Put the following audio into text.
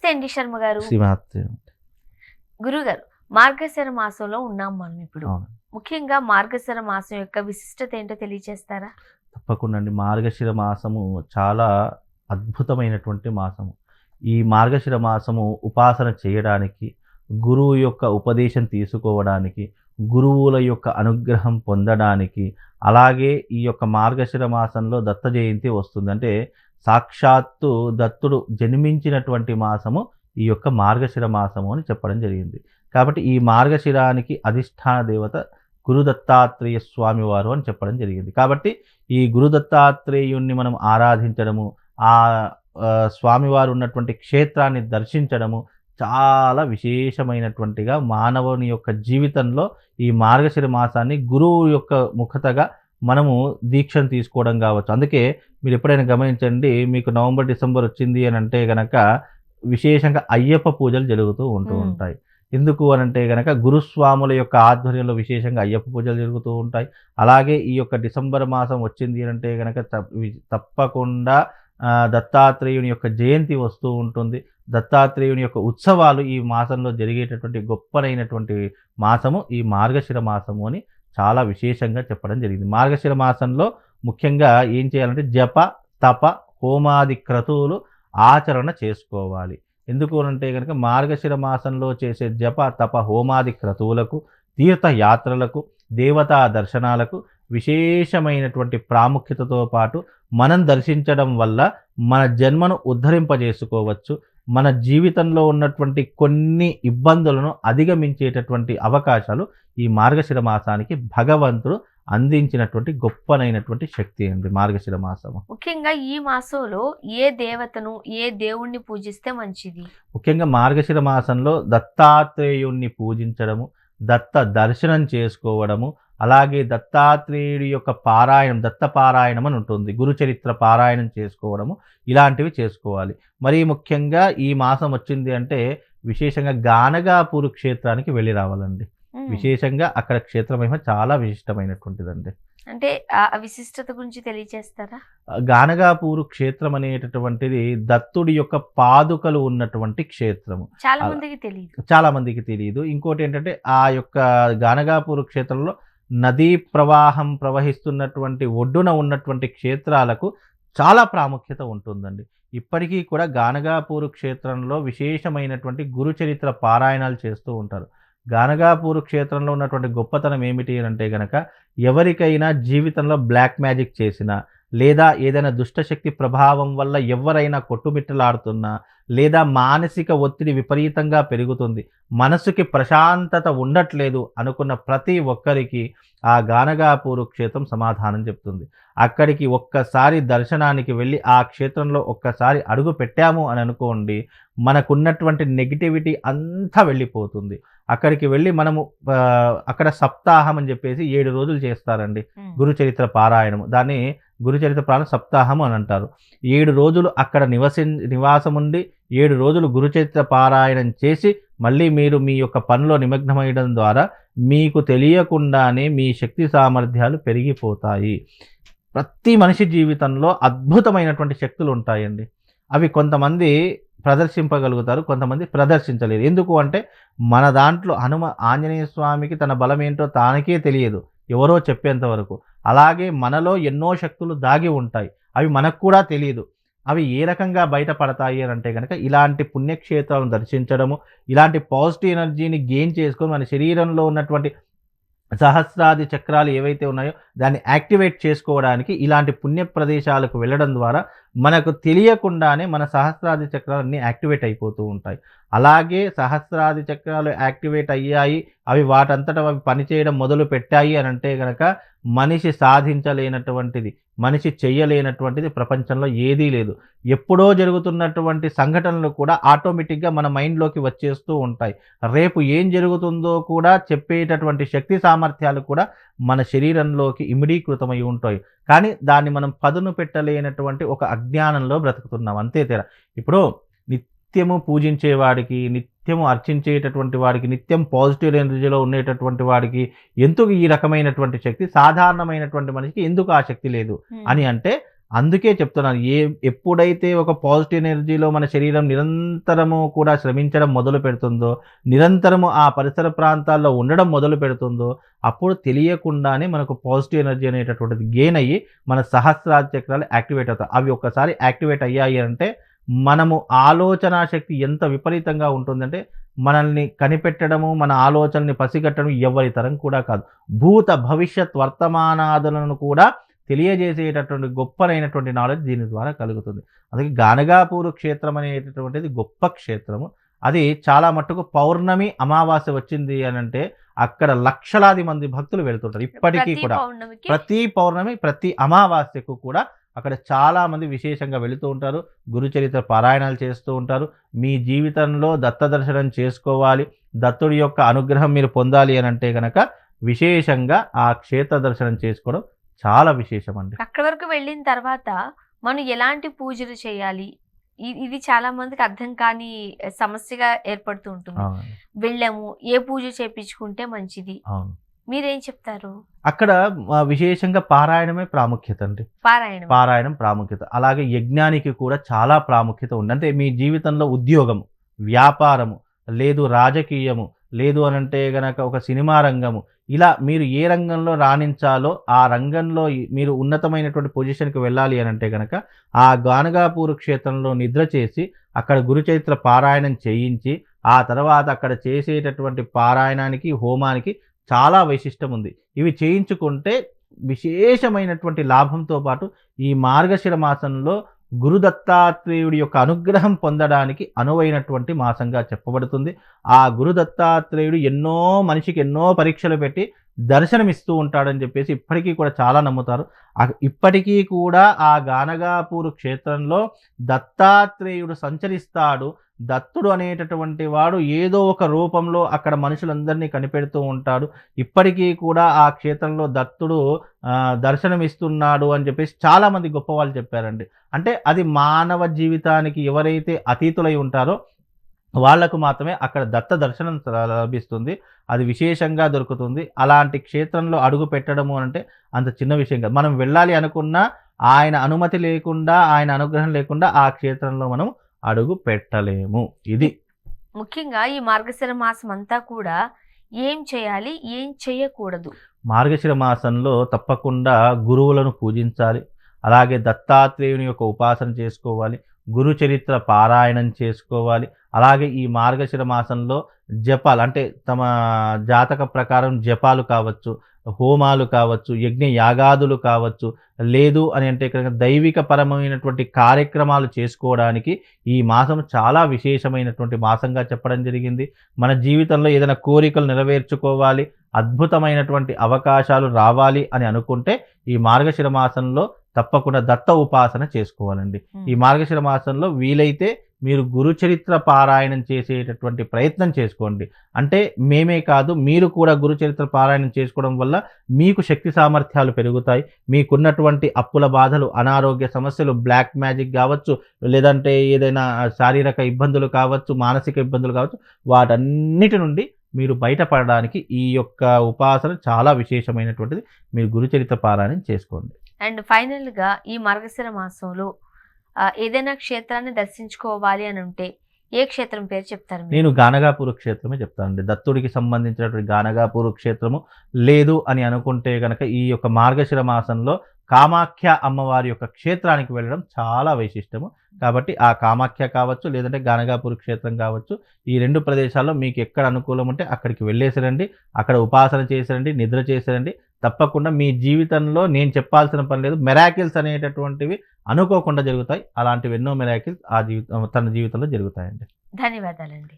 నమస్తే అండి శర్మ గారు. శ్రీమాత్రే. గురుగారు, మార్గశిర మాసంలో ఉన్నాం మనం ఇప్పుడు. అవును. ముఖ్యంగా మార్గశిర మాసం యొక్క విశిష్టత ఏంటో తెలియజేస్తారా? తప్పకుండా అండి. మార్గశిర మాసము చాలా అద్భుతమైనటువంటి మాసము. ఈ మార్గశిర మాసము ఉపాసన చేయడానికి, గురువు యొక్క ఉపదేశం తీసుకోవడానికి, గురువుల యొక్క అనుగ్రహం పొందడానికి, అలాగే ఈ యొక్క మార్గశిర మాసంలో దత్త జయంతి వస్తుంది. అంటే సాక్షాత్తు దత్తుడు జన్మించినటువంటి మాసము ఈ యొక్క మార్గశిర మాసము అని చెప్పడం జరిగింది. కాబట్టి ఈ మార్గశిరానికి అధిష్టాన దేవత గురు దత్తాత్రేయ స్వామి వారు అని చెప్పడం జరిగింది. కాబట్టి ఈ గురు దత్తాత్రేయుణ్ణి మనం ఆరాధించడము, ఆ స్వామివారు ఉన్నటువంటి క్షేత్రాన్ని దర్శించడము చాలా విశేషమైనటువంటిగా మానవుని యొక్క జీవితంలో ఈ మార్గశిర మాసాన్ని గురువు యొక్క ముఖతగా మనము దీక్షను తీసుకోవడం కావచ్చు. అందుకే మీరు ఎప్పుడైనా గమనించండి, మీకు నవంబర్, డిసెంబర్ వచ్చింది అని అంటే గనక విశేషంగా అయ్యప్ప పూజలు జరుగుతూ ఉంటాయి. ఎందుకు అనంటే గనక గురుస్వాముల యొక్క ఆధ్వర్యంలో విశేషంగా అయ్యప్ప పూజలు జరుగుతూ ఉంటాయి. అలాగే ఈ యొక్క డిసెంబర్ మాసం వచ్చింది అంటే గనక తప్పకుండా దత్తాత్రేయుని యొక్క జయంతి వస్తూ ఉంటుంది. దత్తాత్రేయుని యొక్క ఉత్సవాలు ఈ మాసంలో జరిగేటటువంటి గొప్పనైనటువంటి మాసము ఈ మార్గశిర మాసము అని చాలా విశేషంగా చెప్పడం జరిగింది. మార్గశిర మాసంలో ముఖ్యంగా ఏం చేయాలంటే జప, తప, హోమాది క్రతువులు ఆచరణ చేసుకోవాలి. ఎందుకు అంటే కనుక మార్గశిర మాసంలో చేసే జప, తప, హోమాది క్రతువులకు, తీర్థయాత్రలకు, దేవతా దర్శనాలకు విశేషమైనటువంటి ప్రాముఖ్యతతో పాటు మనం దర్శించడం వల్ల మన జన్మను ఉద్ధరింపజేసుకోవచ్చు. మన జీవితంలో ఉన్నటువంటి కొన్ని ఇబ్బందులను అధిగమించేటటువంటి అవకాశాలు ఈ మార్గశిర మాసానికి భగవంతుడు అందించినటువంటి గొప్పనైనటువంటి శక్తి అండి మార్గశిర మాసము. ముఖ్యంగా ఈ మాసంలో ఏ దేవతను, ఏ దేవుణ్ణి పూజిస్తే మంచిది? ముఖ్యంగా మార్గశిర మాసంలో దత్తాత్రేయుణ్ణి పూజించడము, దత్త దర్శనం చేసుకోవడము, అలాగే దత్తాత్రేయుడి యొక్క పారాయణం, దత్త పారాయణం అని ఉంటుంది, గురుచరిత్ర పారాయణం చేసుకోవడము, ఇలాంటివి చేసుకోవాలి. మరీ ముఖ్యంగా ఈ మాసం వచ్చింది అంటే విశేషంగా గానగాపూర్ క్షేత్రానికి వెళ్ళి రావాలండి. విశేషంగా అక్కడ క్షేత్రమహిమ చాలా విశిష్టమైనటువంటిదండి. అంటే ఆ విశిష్టత గురించి తెలియజేస్తారా? గానగాపూర్ క్షేత్రం అనేటటువంటిది దత్తుడి యొక్క పాదుకలు ఉన్నటువంటి క్షేత్రము. చాలా మందికి తెలియదు. ఇంకోటి ఏంటంటే ఆ యొక్క గానగాపూర్ క్షేత్రంలో నదీ ప్రవాహం ప్రవహిస్తున్నటువంటి ఒడ్డున ఉన్నటువంటి క్షేత్రాలకు చాలా ప్రాముఖ్యత ఉంటుందండి. ఇప్పటికీ కూడా గానగాపూర్ క్షేత్రంలో విశేషమైనటువంటి గురుచరిత్ర పారాయణాలు చేస్తూ ఉంటారు. గానగాపూర్ క్షేత్రంలో ఉన్నటువంటి గొప్పతనం ఏమిటి అంటే గనక ఎవరికైనా జీవితంలో బ్లాక్ మ్యాజిక్ చేసినా, లేదా ఏదైనా దుష్టశక్తి ప్రభావం వల్ల ఎవరైనా కొట్టుమిట్టలాడుతున్నా, లేదా మానసిక ఒత్తిడి విపరీతంగా పెరుగుతుంది, మనసుకి ప్రశాంతత ఉండట్లేదు అనుకున్న ప్రతి ఒక్కరికి ఆ గానగాపూర్ క్షేత్రం సమాధానం చెప్తుంది. అక్కడికి ఒక్కసారి దర్శనానికి వెళ్ళి ఆ క్షేత్రంలో ఒక్కసారి అడుగు పెట్టాము అని అనుకోండి, మనకున్నటువంటి నెగిటివిటీ అంతా వెళ్ళిపోతుంది. అక్కడికి వెళ్ళి మనము అక్కడ సప్తాహం అని చెప్పేసి 7 రోజులు చేస్తారండి గురుచరిత్ర పారాయణం. దాన్ని గురుచరిత్ర పారాయణ సప్తాహం అని అంటారు. 7 రోజులు అక్కడ నివాసం ఉండి 7 రోజులు గురుచరిత్ర పారాయణం చేసి మళ్ళీ మీరు మీ యొక్క పనిలో నిమగ్నమయ్యడం ద్వారా మీకు తెలియకుండానే మీ శక్తి సామర్థ్యాలు పెరిగిపోతాయి. ప్రతి మనిషి జీవితంలో అద్భుతమైనటువంటి శక్తులు ఉంటాయండి. అవి కొంతమంది ప్రదర్శింపగలుగుతారు, కొంతమంది ప్రదర్శించలేరు. ఎందుకు అంటే మన దాంట్లో ఆంజనేయ స్వామికి తన బలం ఏంటో తానకే తెలియదు, ఎవరో చెప్పేంత వరకు. అలాగే మనలో ఎన్నో శక్తులు దాగి ఉంటాయి, అవి మనకు కూడా తెలియదు. అవి ఏ రకంగా బయటపడతాయి అని అంటే కనుక ఇలాంటి పుణ్యక్షేత్రాలను దర్శించడము, ఇలాంటి పాజిటివ్ ఎనర్జీని గెయిన్ చేసుకొని మన శరీరంలో ఉన్నటువంటి సహస్రాది చక్రాలు ఏవైతే ఉన్నాయో దాన్ని యాక్టివేట్ చేసుకోవడానికి ఇలాంటి పుణ్య ప్రదేశాలకు వెళ్ళడం ద్వారా మనకు తెలియకుండానే మన సహస్రాది చక్రాలన్నీ యాక్టివేట్ అయిపోతూ ఉంటాయి. అలాగే సహస్రాది చక్రాలు యాక్టివేట్ అయ్యాయి, అవి వాటంతట అవి పనిచేయడం మొదలు పెట్టాయి అని అంటే కనుక మనిషి సాధించలేనటువంటిది, మనిషి చెయ్యలేనటువంటిది ప్రపంచంలో ఏదీ లేదు. ఎప్పుడో జరుగుతున్నటువంటి సంఘటనలు కూడా ఆటోమేటిక్గా మన మైండ్లోకి వచ్చేస్తూ ఉంటాయి. రేపు ఏం జరుగుతుందో కూడా చెప్పేటటువంటి శక్తి సామర్థ్యాలు కూడా మన శరీరంలోకి ఇమిడీకృతమై ఉంటాయి. కానీ దాన్ని మనం పదును పెట్టలేనటువంటి ఒక అజ్ఞానంలో బ్రతుకుతున్నాం, అంతే తేడా. ఇప్పుడు నిత్యము పూజించేవాడికి, నిత్యము అర్చించేటటువంటి వాడికి, నిత్యం పాజిటివ్ ఎనర్జీలో ఉండేటటువంటి వాడికి ఎందుకు ఈ రకమైనటువంటి శక్తి, సాధారణమైనటువంటి మనిషికి ఎందుకు ఆ శక్తి లేదు అని అంటే అందుకే చెప్తున్నాను, ఎప్పుడైతే ఒక పాజిటివ్ ఎనర్జీలో మన శరీరం నిరంతరము కూడా శ్రమించడం మొదలు పెడుతుందో, నిరంతరము ఆ పరిసర ప్రాంతాల్లో ఉండడం మొదలు పెడుతుందో, అప్పుడు తెలియకుండానే మనకు పాజిటివ్ ఎనర్జీ అనేటటువంటిది గెయిన్ అయ్యి మన సహస్రార చక్రాలు యాక్టివేట్ అవుతాయి. అవి ఒక్కసారి యాక్టివేట్ అయ్యాయి అంటే మనము ఆలోచనా శక్తి ఎంత విపరీతంగా ఉంటుందంటే, మనల్ని కనిపెట్టడము, మన ఆలోచనల్ని పసిగట్టడం ఎవరి తరం కూడా కాదు. భూత, భవిష్యత్, వర్తమానాదులను కూడా తెలియజేసేటటువంటి గొప్పనైనటువంటి నాలెడ్జ్ దీని ద్వారా కలుగుతుంది. అందుకే గానగాపూర్ క్షేత్రం అనేటటువంటిది గొప్ప క్షేత్రము. అది చాలా మట్టుకు పౌర్ణమి, అమావాస్య వచ్చింది అనంటే అక్కడ లక్షలాది మంది భక్తులు వెళ్తుంటారు. ఇప్పటికీ కూడా ప్రతి పౌర్ణమి, ప్రతి అమావాస్యకు కూడా అక్కడ చాలా మంది విశేషంగా వెళుతూ ఉంటారు. గురుచరిత్ర పారాయణాలు చేస్తూ ఉంటారు. మీ జీవితంలో దత్త దర్శనం చేసుకోవాలి, దత్తుడి యొక్క అనుగ్రహం మీరు పొందాలి అని అంటే గనక విశేషంగా ఆ క్షేత్ర దర్శనం చేసుకోవడం చాలా విశేషం అండి. అక్కడి వరకు వెళ్ళిన తర్వాత మనం ఎలాంటి పూజలు చేయాలి, ఇది చాలా మందికి అర్థం కాని సమస్యగా ఏర్పడుతూ ఉంటుంది. వెళ్ళాము, ఏ పూజ చేపించుకుంటే మంచిది, మీరేం చెప్తారు? అక్కడ విశేషంగా పారాయణమే ప్రాముఖ్యత అండి. పారాయణం ప్రాముఖ్యత. అలాగే యజ్ఞానికి కూడా చాలా ప్రాముఖ్యత ఉంది. అంటే మీ జీవితంలో ఉద్యోగము, వ్యాపారము, లేదు రాజకీయము, లేదు అనంటే గనక ఒక సినిమా రంగము, ఇలా మీరు ఏ రంగంలో రాణించాలో ఆ రంగంలో మీరు ఉన్నతమైనటువంటి పొజిషన్కి వెళ్ళాలి అని అంటే గనక ఆ గానగాపూర్ క్షేత్రంలో నిద్ర చేసి అక్కడ గురుచరిత్ర పారాయణం చేయించి ఆ తర్వాత అక్కడ చేసేటటువంటి పారాయణానికి, హోమానికి చాలా వైశిష్టం ఉంది. ఇవి చేయించుకుంటే విశేషమైనటువంటి లాభంతో పాటు ఈ మార్గశిర మాసంలో గురు దత్తాత్రేయుడి యొక్క అనుగ్రహం పొందడానికి అనువైనటువంటి మాసంగా చెప్పబడుతుంది. ఆ గురు దత్తాత్రేయుడు మనిషికి ఎన్నో పరీక్షలు పెట్టి దర్శనమిస్తూ ఉంటాడని చెప్పేసి ఇప్పటికీ కూడా చాలా నమ్ముతారు. ఇప్పటికీ కూడా ఆ గానగాపూర్ క్షేత్రంలో దత్తాత్రేయుడు సంచరిస్తాడు. దత్తుడు అనేటటువంటి వాడు ఏదో ఒక రూపంలో అక్కడ మనుషులందరినీ కనిపెడుతూ ఉంటాడు. ఇప్పటికీ కూడా ఆ క్షేత్రంలో దత్తుడు దర్శనమిస్తున్నాడు అని చెప్పేసి చాలామంది గొప్ప వాళ్ళు చెప్పారండి. అంటే అది మానవ జీవితానికి ఎవరైతే అతీతులై ఉంటారో వాళ్లకు మాత్రమే అక్కడ దత్త దర్శనం లభిస్తుంది. అది విశేషంగా దొరుకుతుంది. అలాంటి క్షేత్రంలో అడుగు పెట్టడము అంటే అంత చిన్న విషయం కాదు. మనం వెళ్ళాలి అనుకున్నా ఆయన అనుమతి లేకుండా, ఆయన అనుగ్రహం లేకుండా ఆ క్షేత్రంలో మనం అడుగు పెట్టలేము. ఇది ముఖ్యంగా ఈ మార్గశిర మాసం అంతా కూడా ఏం చేయాలి, ఏం చేయకూడదు? మార్గశిర మాసంలో తప్పకుండా గురువులను పూజించాలి. అలాగే దత్తాత్రేయుని యొక్క ఉపాసన చేసుకోవాలి. గురు చరిత్ర పారాయణం చేసుకోవాలి. అలాగే ఈ మార్గశిర మాసంలో జపాలు, అంటే తమ జాతక ప్రకారం జపాలు కావచ్చు, హోమాలు కావచ్చు, యజ్ఞ యాగాదులు కావచ్చు, లేదు అని అంటే కనుక దైవిక పరమైనటువంటి కార్యక్రమాలు చేసుకోవడానికి ఈ మాసం చాలా విశేషమైనటువంటి మాసంగా చెప్పడం జరిగింది. మన జీవితంలో ఏదైనా కోరికలు నెరవేర్చుకోవాలి, అద్భుతమైనటువంటి అవకాశాలు రావాలి అని అనుకుంటే ఈ మార్గశిర మాసంలో తప్పకుండా దత్త ఉపాసన చేసుకోవాలండి. ఈ మార్గశిర మాసంలో వీలైతే మీరు గురు చరిత్ర పారాయణం చేసేటటువంటి ప్రయత్నం చేసుకోండి. అంటే మేమే కాదు, మీరు కూడా గురు చరిత్ర పారాయణం చేసుకోవడం వల్ల మీకు శక్తి సామర్థ్యాలు పెరుగుతాయి. మీకున్నటువంటి అప్పుల బాధలు, అనారోగ్య సమస్యలు, బ్లాక్ మ్యాజిక్ కావచ్చు, లేదంటే ఏదైనా శారీరక ఇబ్బందులు కావచ్చు, మానసిక ఇబ్బందులు కావచ్చు, వాటన్నిటి నుండి మీరు బయటపడడానికి ఈ యొక్క ఉపాసన చాలా విశేషమైనటువంటిది. మీరు గురు చరిత్ర పారాయణం చేసుకోండి. అండ్ ఫైనల్గా ఈ మార్గశిర మాసంలో ఏదైనా క్షేత్రాన్ని దర్శించుకోవాలి అని ఉంటే ఏ క్షేత్రం పేరు చెప్తారు? నేను గానగాపూర్ క్షేత్రమే చెప్తానండి. దత్తుడికి సంబంధించినటువంటి గానగాపూర్ క్షేత్రము. లేదు అని అనుకుంటే కనుక ఈ యొక్క మార్గశిర మాసంలో కామాఖ్య అమ్మవారి యొక్క క్షేత్రానికి వెళ్ళడం చాలా వైశిష్టము. కాబట్టి ఆ కామాఖ్య కావచ్చు, లేదంటే గానగాపూర్ క్షేత్రం కావచ్చు, ఈ రెండు ప్రదేశాల్లో మీకు ఎక్కడ అనుకూలం ఉంటే అక్కడికి వెళ్ళేసిరండి. అక్కడ ఉపాసన చేసిరండి, నిద్ర చేసిరండి. తప్పకుండా మీ జీవితంలో నేను చెప్పాల్సిన పని లేదు, మెరాకిల్స్ అనేటటువంటివి అనుకోకుండా జరుగుతాయి. అలాంటివి ఎన్నో మెరాకిల్స్ తన జీవితంలో జరుగుతాయండి. ధన్యవాదాలండి.